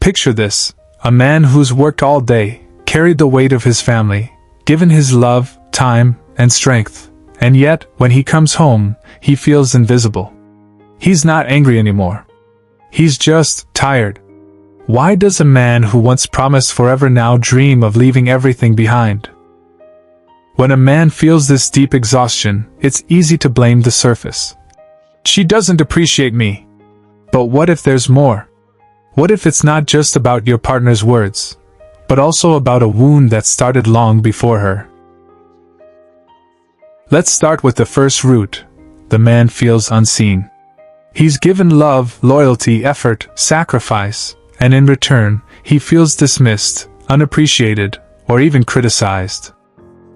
Picture this: a man who's worked all day, carried the weight of his family, given his love, time, and strength, and yet, when he comes home, he feels invisible. He's not angry anymore. He's just tired. Why does a man who once promised forever now dream of leaving everything behind? When a man feels this deep exhaustion, it's easy to blame the surface. She doesn't appreciate me. But what if there's more? What if it's not just about your partner's words, but also about a wound that started long before her? Let's start with the first root. The man feels unseen. He's given love, loyalty, effort, sacrifice, and in return, he feels dismissed, unappreciated, or even criticized.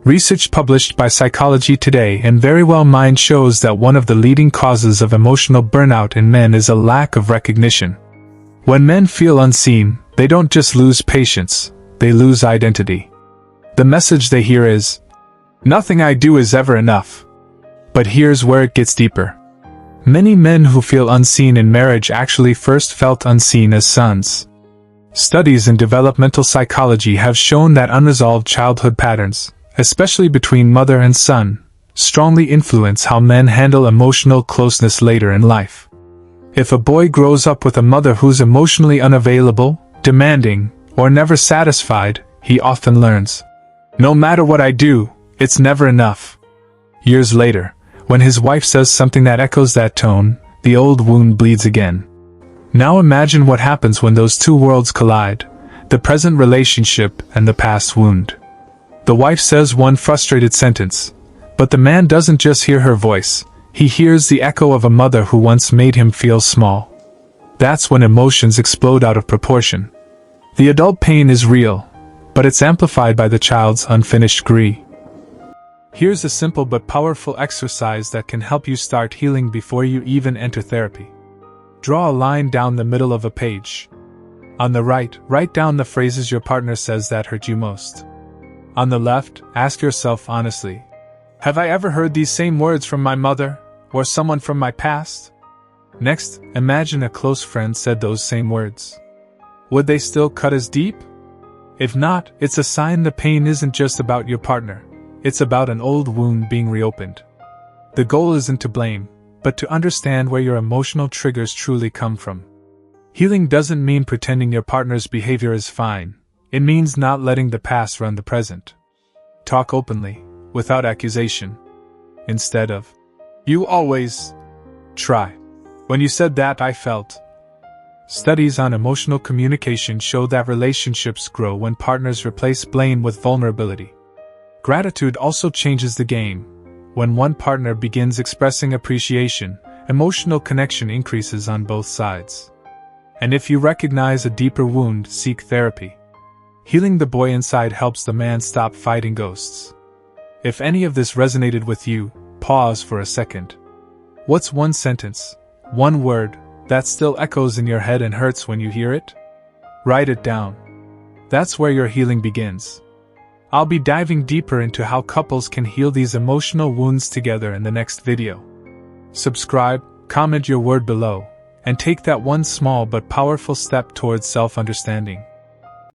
Research published by Psychology Today and Verywell Mind shows that one of the leading causes of emotional burnout in men is a lack of recognition. When men feel unseen, they don't just lose patience, they lose identity. The message they hear is, "Nothing I do is ever enough." But here's where it gets deeper. Many men who feel unseen in marriage actually first felt unseen as sons. Studies in developmental psychology have shown that unresolved childhood patterns, especially between mother and son, strongly influence how men handle emotional closeness later in life. If a boy grows up with a mother who's emotionally unavailable, demanding, or never satisfied, he often learns, "No matter what I do, it's never enough." Years later, when his wife says something that echoes that tone, the old wound bleeds again. Now imagine what happens when those two worlds collide, the present relationship and the past wound. The wife says one frustrated sentence, but the man doesn't just hear her voice, he hears the echo of a mother who once made him feel small. That's when emotions explode out of proportion. The adult pain is real, but it's amplified by the child's unfinished grief. Here's a simple but powerful exercise that can help you start healing before you even enter therapy. Draw a line down the middle of a page. On the right, write down the phrases your partner says that hurt you most. On the left, ask yourself honestly, have I ever heard these same words from my mother, or someone from my past? Next, imagine a close friend said those same words. Would they still cut as deep? If not, it's a sign the pain isn't just about your partner, it's about an old wound being reopened. The goal isn't to blame, but to understand where your emotional triggers truly come from. Healing doesn't mean pretending your partner's behavior is fine. It means not letting the past run the present. Talk openly, without accusation. Instead of, "You always try. When you said that, I felt." Studies on emotional communication show that relationships grow when partners replace blame with vulnerability. Gratitude also changes the game. When one partner begins expressing appreciation, emotional connection increases on both sides. And if you recognize a deeper wound, seek therapy. Healing the boy inside helps the man stop fighting ghosts. If any of this resonated with you, pause for a second. What's one sentence, one word, that still echoes in your head and hurts when you hear it? Write it down. That's where your healing begins. I'll be diving deeper into how couples can heal these emotional wounds together in the next video. Subscribe, comment your word below, and take that one small but powerful step towards self-understanding.